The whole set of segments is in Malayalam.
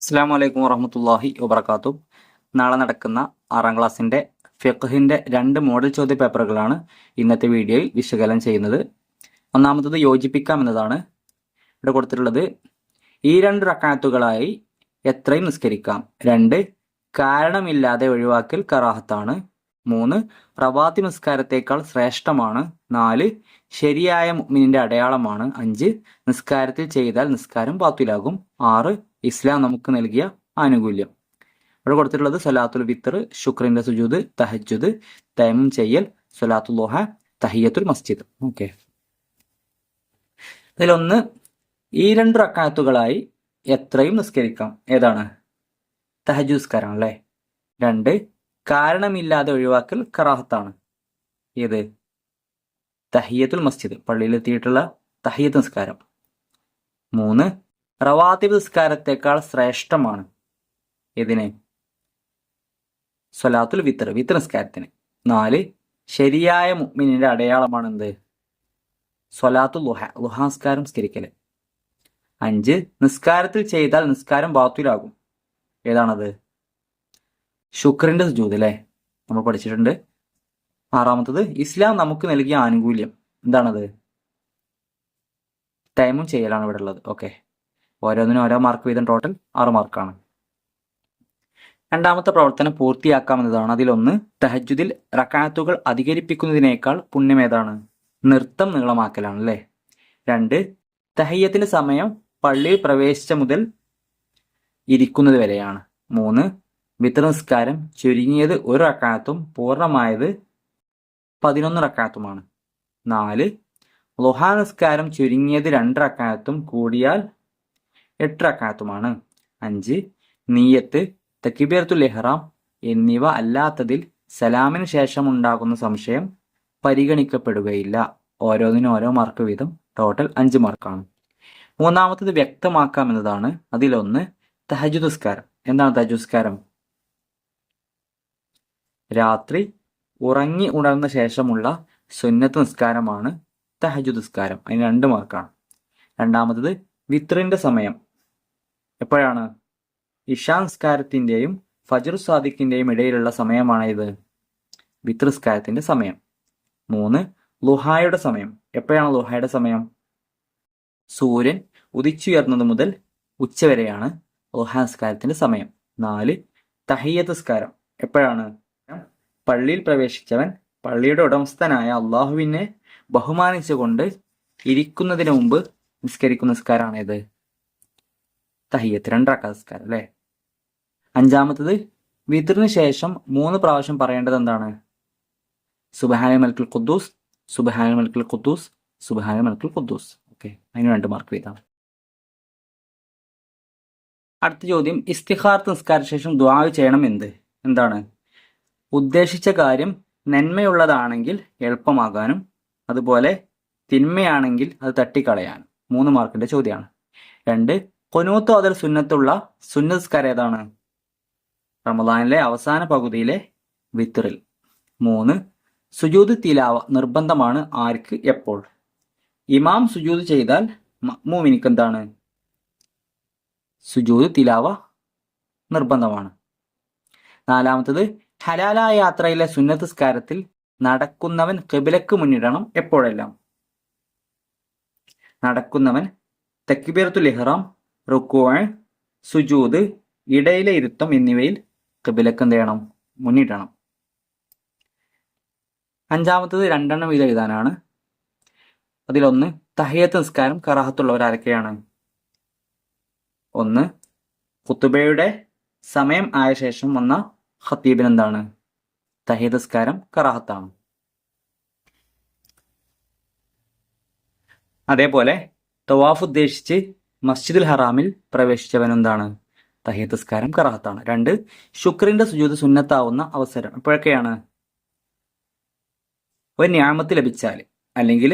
അസ്സലാമു അലൈക്കും വറഹ്മത്തുള്ളാഹി വബറകാതുഹു. നാളെ നടക്കുന്ന 6ാം ക്ലാസ്സിന്റെ ഫിഖ്ഹിന്റെ 2 മോഡൽ ചോദ്യ പേപ്പറുകളാണ് ഇന്നത്തെ വീഡിയോയിൽ വിശകലനം ചെയ്യുന്നത്. ഒന്നാമത്തത് യോജിപ്പിക്കാം എന്നതാണ്. ഇവിടെ കൊടുത്തിട്ടുള്ളത് ഈ 2 റക്അത്തുകളായി എത്രയും നിസ്കരിക്കാം. 2 കാരണമില്ലാതെ ഒഴിവാക്കൽ കറാഹത്താണ്. 3 റവാത്തി നിസ്കാരത്തേക്കാൾ ശ്രേഷ്ഠമാണ്. 4 ശരിയായ മുഅ്മിനിന്റെ അടയാളമാണ്. 5 നിസ്കാരത്തിൽ ചെയ്താൽ നിസ്കാരം ബാത്തിലാകും. 6 ഇസ്ലാം നമുക്ക് നൽകിയ ആനുകൂല്യം. ഇവിടെ കൊടുത്തിട്ടുള്ളത് സ്വലാത്തുൽ വിത്തർ, ശുക്രിന്റെ സുജൂദ്, തഹജ്ജുദ്, തയമ്മും ചെയ്യൽ, സ്വലാത്തുൽ ളുഹ, തഹിയ്യത്തുൽ മസ്ജിദ്. ഓക്കെ, ഇതിലൊന്ന് ഈ 2 റക്അത്തുകളായി എത്രയും നിസ്കരിക്കാം. ഏതാണ്? തഹജ്ജുദ് നിസ്കാരം അല്ലേ. 2 കാരണമില്ലാതെ ഒഴിവാക്കൽ കറാഹത്താണ്. ഏത്? തഹിയ്യത്തുൽ മസ്ജിദ്, പള്ളിയിലെത്തിയിട്ടുള്ള തഹിയ്യത്ത് നിസ്കാരം. 3 റവാത്തിബ് നിസ്കാരത്തെക്കാൾ ശ്രേഷ്ഠമാണ്. ഇതിന് സ്വലാത്തുൽ വിത്തർ, വിത്തർ നിസ്കാരത്തിന്. 4 ശരിയായ മുഅ്മിനിന്റെ അടയാളമാണ് എന്ത്? സ്വലാത്തുൽ ളുഹ, ളുഹ നിസ്കാരം നിസ്കരിക്കല്. 5 നിസ്കാരത്തിൽ ചെയ്താൽ നിസ്കാരം ബാത്തിലാകും. ഏതാണത്? ശുക്രിന്റെ സുജൂദ് അല്ലേ, നമ്മൾ പഠിച്ചിട്ടുണ്ട്. 6ാമത്തത് ഇസ്ലാം നമുക്ക് നൽകിയ ആനുകൂല്യം. എന്താണത്? തയമ്മും ചെയ്യലാണ് ഇവിടെ ഉള്ളത്. ഓക്കെ, ഓരോന്നിനും ഓരോ മാർക്ക് വീതം, ടോട്ടൽ 6 മാർക്കാണ്. 2ാമത്തെ പ്രവർത്തനം പൂർത്തിയാക്കാമെന്നതാണ്. അതിലൊന്ന് തഹജ്ജുദിൽ റക്അത്തുകൾ അധികരിപ്പിക്കുന്നതിനേക്കാൾ പുണ്യം ഏതാണ്? നൃത്തം നീളമാക്കലാണ് അല്ലേ. 2 തഹിയ്യത്തിന്റെ സമയം പള്ളിയിൽ പ്രവേശിച്ച മുതൽ ഇരിക്കുന്നത് വരെയാണ്. 3 വിത്ർ നിസ്കാരം ചുരുങ്ങിയത് 1 റക്അത്തും പൂർണ്ണമായത് 11 റക്അത്തുമാണ്. 4 ളുഹ നിസ്കാരം ചുരുങ്ങിയത് 2 റക്അത്തും കൂടിയാൽ 8 റക്അത്തുമാണ്. 5 നിയ്യത്ത്, തക്ബീറത്തുൽ ഇഹ്റാം എന്നിവ അല്ലാത്തതിൽ സലാമിന് ശേഷം ഉണ്ടാകുന്ന സംശയം പരിഗണിക്കപ്പെടുകയില്ല. ഓരോന്നിനും ഓരോ മാർക്ക് വീതം, ടോട്ടൽ 5 മാർക്കാണ്. 3ാമത്തത് വ്യക്തമാക്കാം എന്നതാണ്. അതിലൊന്ന് തഹജ്ജുദ് നിസ്കാരം. എന്താണ് തഹജ്ജുദ് നിസ്കാരം? രാത്രി ഉറങ്ങി ഉണർന്ന ശേഷമുള്ള സുന്നത്ത് നിസ്കാരമാണ് തഹജ്ജുദ് നിസ്കാരം. അതിന് 2 മാർക്കാണ്. 2ാമത്തത് വിത്റിന്റെ സമയം എപ്പോഴാണ്? ഇശാ നിസ്കാരത്തിന്റെയും ഫജ്ർ സാദിഖിന്റെയും ഇടയിലുള്ള സമയമാണ് ഇത്, വിത്ർ നിസ്കാരത്തിന്റെ സമയം. 3 ളുഹായുടെ സമയം എപ്പോഴാണ്? ളുഹായുടെ സമയം സൂര്യൻ ഉദിച്ചുയർന്നത് മുതൽ ഉച്ചവരെയാണ് ളുഹാ നിസ്കാരത്തിന്റെ സമയം. 4 തഹിയ്യത്ത് നിസ്കാരം എപ്പോഴാണ്? പള്ളിയിൽ പ്രവേശിച്ചവൻ പള്ളിയുടെ ഉടമസ്ഥനായ അള്ളാഹുവിനെ ബഹുമാനിച്ചുകൊണ്ട് ഇരിക്കുന്നതിന് മുമ്പ് നിസ്കരിക്കുന്ന നിസ്കാരമാണ് ഇത്, തഹിയ്യത്ത്, 2 റക്അത്ത് നിസ്കാരം അല്ലേ. 5ാമത്തത് വിത്റിന് ശേഷം 3 പ്രാവശ്യം പറയേണ്ടത് എന്താണ്? സുബ്ഹാനൽ മലിക്കുൽ ഖുദ്ദൂസ്, സുബ്ഹാനൽ മലിക്കുൽ ഖുദ്ദൂസ്, സുബ്ഹാനൽ മലിക്കുൽ ഖുദ്ദൂസ്. ഓക്കെ, അതിന് 2 മാർക്ക് വീതമാണ്. അടുത്ത ചോദ്യം, ഇസ്തിഖാറത്ത് നിസ്കാര ശേഷം ദുആ ചെയ്യണം എന്താണ്? ഉദ്ദേശിച്ച കാര്യം നന്മയുള്ളതാണെങ്കിൽ എളുപ്പമാകാനും അതുപോലെ തിന്മയാണെങ്കിൽ അത് തട്ടിക്കളയാനും. 3 മാർക്കിന്റെ ചോദ്യമാണ്. 2 ഖുനൂത്ത് ഓതൽ സുന്നത്തുള്ള സുന്നത്ത് നിസ്കാരം ഏതാണ്? റമദാനിലെ അവസാന പകുതിയിലെ വിത്റിൽ. 3 സുജൂദ് തിലാവ നിർബന്ധമാണ്. ആർക്ക്? എപ്പോൾ? ഇമാം സുജൂദ് ചെയ്താൽ മഅ്മൂമിനിക്ക് എന്താണ്? സുജൂദ് തിലാവ നിർബന്ധമാണ്. 4ാമത്തത് ഹലാലായ യാത്രയിലെ സുന്നത്ത് നിസ്കാരത്തിൽ നടക്കുന്നവൻ ഖിബ്ലക്ക് മുന്നിടണം എപ്പോഴെല്ലാം? നടക്കുന്നവൻ തക്ബീറത്തുൽ ഇഹ്റാം, റുക്കൂഅ്, സുജൂദ്, ഇടയിലെ ഇരുത്തം എന്നിവയിൽ ഖിബ്ലക്ക് എന്ത് ചെയ്യണം? മുന്നിടണം. 5ാമത്തത് 2 വീതം എഴുതാനാണ്. അതിലൊന്ന് തഹിയ്യത്ത് നിസ്കാരം കറാഹത്തുള്ളവർ ആരൊക്കെയാണ്? 1 ഖുതുബയുടെ സമയം ആയ ശേഷം വന്ന ഖത്തീബിന് എന്താണ്? തഹിയ്യത്ത് നിസ്കാരം കറാഹത്താണ്. അതേപോലെ തവാഫ് ഉദ്ദേശിച്ച് മസ്ജിദുൽ ഹറാമിൽ പ്രവേശിച്ചവൻ എന്താണ്? തഹിയ്യത്ത് നിസ്കാരം കറാഹത്താണ്. 2 ശുക്രിന്റെ സുജൂദ് സുന്നത്താവുന്ന അവസരം എപ്പോഴൊക്കെയാണ്? ഒരു നിഅമത്ത് ലഭിച്ചാൽ, അല്ലെങ്കിൽ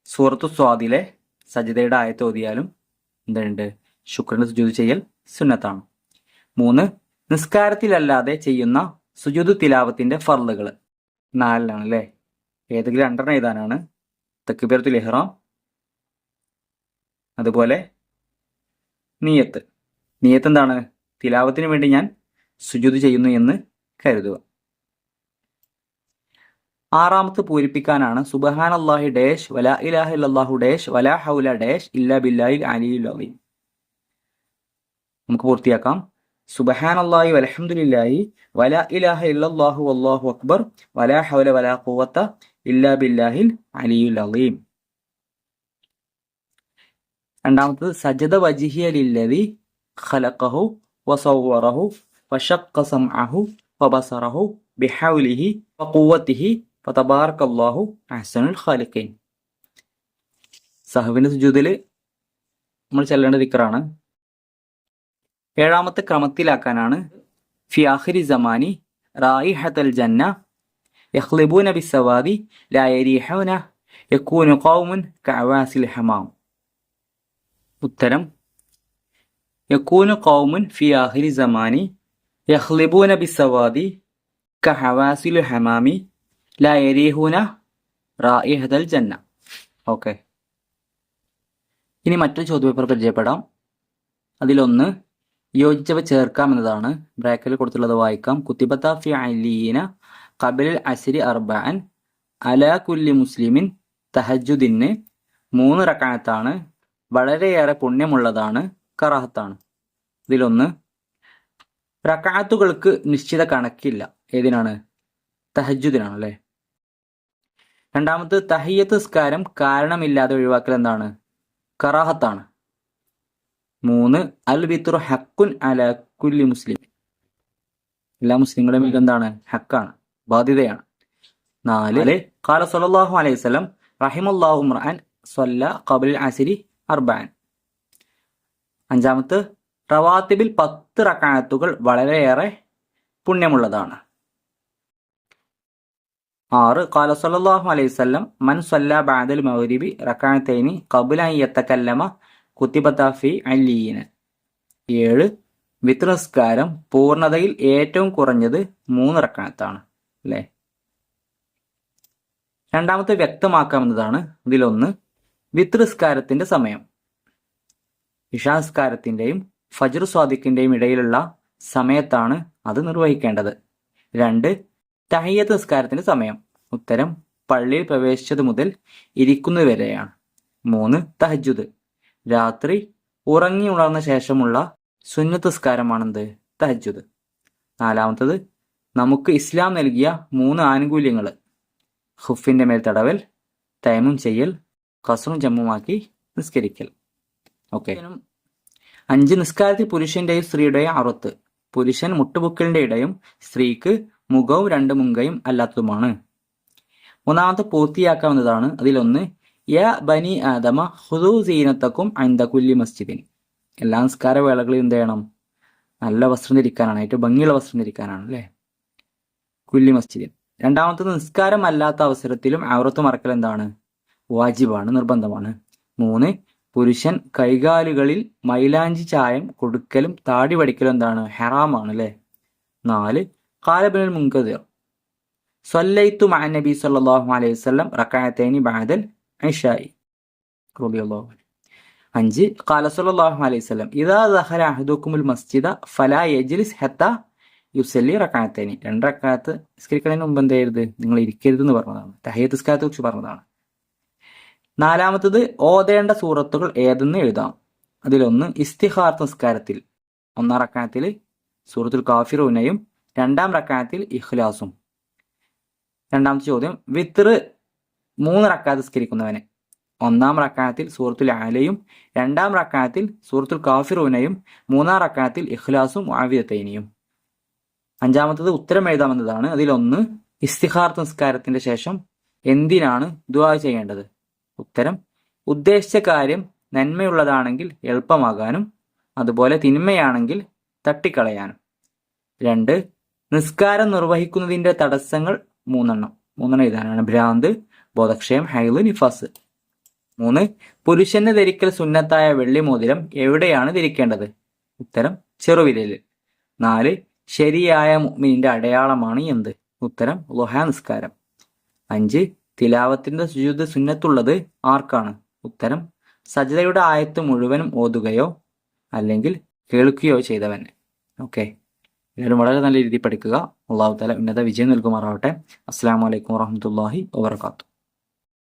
സൂറത്തു സ്വാദിലെ സജ്ദയുടെ ആയത്ത് ഓതിയാലും എന്തുണ്ട്? ശുക്രിന്റെ സുജൂദ് ചെയ്യൽ സുന്നത്താണ്. 3 നിസ്കാരത്തിലല്ലാതെ ചെയ്യുന്ന സുജൂദ് തിലാവത്തിന്റെ ഫർളുകൾ 4 അല്ലേ. ഏതെങ്കിലും 2 എഴുതാനാണ്. തക്ബീറത്തുൽ ഇഹ്റാം, അതുപോലെ നിയ്യത്ത്. നിയത്ത് എന്താണ്? തിലാവത്തിന് വേണ്ടി ഞാൻ സുജൂദ് ചെയ്യുന്നു എന്ന് കരുതുക. ആറാമത്തെ പൂരിപ്പിക്കാനാണ് സുബ്ഹാനല്ലാഹി ഡാഷ് വലാ ഇലാഹ ഇല്ലല്ലാഹു ഡാഷ് വലാ ഹൗല ഡാഷ് ഇല്ലാ ബില്ലാഹിൽ അലിയുൽ അലീം. നമുക്ക് പൂർത്തിയാക്കാം. സുബ്ഹാനല്ലാഹി വൽഹംദുലില്ലാഹി വലാ ഇലാഹ ഇല്ലല്ലാഹു വല്ലാഹു അക്ബർ വലാ ഹൗല വലാ ഖുവത ഇല്ലാ ബില്ലാഹിൽ അലിയുൽ അലീം. രണ്ടാമത്തത് സജദ വജ്ഹിയ ലില്ലദി ഖലഖഹു വസവ്വറഹു വശഖ്ഖ സമഅഹു വബസറഹു ബിഹൗലിഹി വഖുവതിഹി ഫതബാറകല്ലാഹു അഹ്സനുൽ ഖാലിഖീൻ. സഹവിന്റെ സുജൂദിൽ നമ്മൾ ചൊല്ലേണ്ട ദിക്റാണ്. ഏഴാമത്തെ ക്രമത്തിലാക്കാനാണ് ഫി ആഖിരി സമാനി റായിഹത്തുൽ ജന്ന യഖ്ലിബൂന ബിസ്സവാദി ലാ യരീഹൂന യകൂനു ഖൗമുൻ കഅവാസിൽ ഹമാം. ഉത്തരം യകൂനു ഖൗമുൻ ഫി ആഖിരി സമാനി യഖ്ലിബൂന ബിസ്സവാദി കഅവാസിൽ ഹമാമി ലാ യരീഹൂന റായിഹത്തുൽ ജന്ന. ഓക്കെ, ഇനി മറ്റൊരു ചോദ്യപേപ്പർ പരിചയപ്പെടാം. അതിലൊന്ന് യോജിച്ചവ ചേർക്കാമെന്നതാണ്. ബ്രാക്കറ്റിൽ കൊടുത്തുള്ളത് വായിക്കാം. കുത്തിബത്ത ഫി അലീന ഖബലിൽ അസ്രി അർബഅൻ അലാ കുല്ലി മുസ്ലിമിൻ തഹജ്ജുദിന് 3 റക്അത്താണ്, വളരെയേറെ പുണ്യമുള്ളതാണ്, കറാഹത്താണ്. ഇതിലൊന്ന് റക്അത്തുകൾക്ക് നിശ്ചിത കണക്കില്ല. ഏതിനാണ്? തഹജ്ജുദിനാണ് അല്ലേ. രണ്ടാമത് തഹിയ്യത്ത് നിസ്കാരം കാരണമില്ലാതെ ഒഴിവാക്കൽ എന്താണ്? കറാഹത്താണ്. 3 അൽ വിത്റു ഹക്കുൻ അലാ കുല്ലി മുസ്ലിം. എല്ലാ മുസ്ലിങ്ങളുടെയും ഇത് എന്താണ്? ഹക്കാണ്, ബാധ്യതയാണ്. 4 ഖാല സ്വല്ലല്ലാഹു അലൈഹി വസല്ലം റഹിമല്ലാഹു ഇംറഅൻ സ്വല്ല ഖബല അസ്രി അർബഅൻ. അഞ്ചാമത്തെ റവാത്തിബിൽ 10 റക്അത്തുകൾ വളരെയേറെ പുണ്യമുള്ളതാണ്. 6 ഖാല സ്വല്ലല്ലാഹു അലൈഹി വസല്ലം മൻ സ്വല്ല ബഅദൽ മഗ്രിബി റക്അത്തൈനി ഖബല അൻ യതകല്ലമ കുത്തിബത ഫി അല്ലീന. 7 വിത്ർ നിസ്കാരം പൂർണ്ണതയിൽ ഏറ്റവും കുറഞ്ഞത് 3 റക്അത്താണ് അല്ലേ. രണ്ടാമത്തെ വ്യക്തമാക്കാമെന്നതാണ്. ഇതിലൊന്ന് വിത്ർ നിസ്കാരത്തിന്റെ സമയം. ഇശാ നിസ്കാരത്തിന്റെയും ഫജ്ർ സ്വാദിഖിന്റെയും ഇടയിലുള്ള സമയത്താണ് അത് നിർവഹിക്കേണ്ടത്. 2 തഹിയ്യത്ത് നിസ്കാരത്തിന്റെ സമയം. ഉത്തരം പള്ളിയിൽ പ്രവേശിച്ചത് മുതൽ ഇരിക്കുന്നതുവരെയാണ്. 3 തഹജ്ജുദ്, രാത്രി ഉറങ്ങി ഉണർന്ന ശേഷമുള്ള സുന്നത്ത് നിസ്കാരമാണെന്ത്? തഹജ്ജുദ്. 4 നമുക്ക് ഇസ്ലാം നൽകിയ 3 ആനുകൂല്യങ്ങൾ: ഖുഫിന്റെ മേൽ തടവൽ, തയമ്മും ചെയ്യൽ, ഖസ്റും ജമ്മുമാക്കി നിസ്കരിക്കൽ. ഓക്കെ. 5 നിസ്കാരത്തിൽ പുരുഷന്റെയും സ്ത്രീയുടെയും അറുത്ത്. പുരുഷൻ മുട്ടുപൊക്കലിന്റെ ഇടയും സ്ത്രീക്ക് മുഖവും 2 മുൻകൈയും അല്ലാത്തതുമാണ്. 3 പൂർത്തിയാക്കാവുന്നതാണ്. അതിലൊന്ന് യാ ബനി ആദമ ഖുദൂ സീനത്തക്കും ഇൻദ കുല്ലി മസ്ജിദിൻ. എല്ലാ നിസ്കാര വേളകളിലും എന്ത് ചെയ്യണം? നല്ല വസ്ത്രം ധരിക്കാനാണ്, ഏറ്റവും ഭംഗിയുള്ള വസ്ത്രം ധരിക്കാനാണ് അല്ലേ. കുല്ലി മസ്ജിദിൻ. 2 നിസ്കാരം അല്ലാത്ത അവസരത്തിലും ഔറത്ത് മറക്കൽ എന്താണ്? വാജിബാണ്, നിർബന്ധമാണ്. 3 പുരുഷൻ കൈകാലുകളിൽ മൈലാഞ്ചി ചായം കൊടുക്കലും താടി വടിക്കലും എന്താണ്? ഹറാമാണ് അല്ലേ. 4 ഖാല ഇബ്നുൽ മുൻകദിർ സ്വല്ലൈതു മഅ നബി സല്ലല്ലാഹു അലൈഹി വസല്ലം റക്അത്തൈനി ബഅദൽ ഇശാഇ റളിയല്ലാഹു അൻഹു. 5 ഖാല സല്ലല്ലാഹു അലൈഹി വസല്ലം ഇദാ ദഖല അഹദുകുമുൽ മസ്ജിദ ഫലാ യജ്ലിസ് ഹത്താ യുസല്ലി റക്അത്തൈനി. 2 റക്അത്ത് നിസ്കരിക്കുന്നതിന് മുമ്പ് എന്ത് ചെയ്യരുത്? നിങ്ങൾ ഇരിക്കരുതെന്ന് പറഞ്ഞതാണ്. തഹിയ്യത്ത് നിസ്കാരത്തെ കുറിച്ച് പറഞ്ഞതാണ്. 4 ഓതേണ്ട സൂറത്തുകൾ ഏതെന്ന് എഴുതാം. അതിലൊന്ന് ഇസ്തിഖാറത്ത് നിസ്കാരത്തിൽ 1 റക്അത്തിൽ സൂറത്തുൽ കാഫിറൂനയും 2 റക്അത്തിൽ ഇഖ്ലാസും. 2 ചോദ്യം വിത്ർ 3 റക്അത്ത് നിസ്കരിക്കുന്നവന് 1 റക്അത്തിൽ സൂറത്തുൽ അലയും 2 റക്അത്തിൽ സൂറത്തുൽ കാഫിറൂനയും 3 റക്അത്തിൽ ഇഖ്ലാസും മുഅവ്വിദത്തൈനിയും. 5 ഉത്തരം എഴുതാമെന്നതാണ്. അതിലൊന്ന് ഇസ്തിഖാറത്ത് നിസ്കാരത്തിന്റെ ശേഷം എന്തിനാണ് ദുആ ചെയ്യേണ്ടത്? ഉത്തരം ഉദ്ദേശിച്ച കാര്യം നന്മയുള്ളതാണെങ്കിൽ എളുപ്പമാകാനും അതുപോലെ തിന്മയാണെങ്കിൽ തട്ടിക്കളയാനും. 2 നിസ്കാരം നിർവഹിക്കുന്നതിന്റെ തടസ്സങ്ങൾ 3 എഴുതാനാണ്. ഭ്രാന്ത്, ബോധക്ഷയം, ഹൈള്, നിഫാസ്. 3 പുരുഷന് ധരിക്കൽ സുന്നത്തായ വെള്ളി മോതിരം എവിടെയാണ് ധരിക്കേണ്ടത്? ഉത്തരം ചെറുവിരലിൽ. 4 ശരിയായ മുഅ്മിനിന്റെ അടയാളമാണ് എന്ത്? ഉത്തരം ളുഹാ നിസ്കാരം. 5 തിലാവത്തിന്റെ സുജൂദ് സുന്നത്തുള്ളത് ആർക്കാണ്? ഉത്തരം സജ്ദയുടെ ആയത്ത് മുഴുവനും ഓതുകയോ അല്ലെങ്കിൽ കേൾക്കുകയോ ചെയ്തവൻ. ഓക്കെ, എല്ലാവരും വളരെ നല്ല രീതിയിൽ പഠിക്കുക. അള്ളാഹു തആല ഉന്നത വിജയം നൽകുമാറാവട്ടെ. അസ്സലാമു അലൈക്കും വറഹ്മത്തുള്ളാഹി വബറകാതുഹു.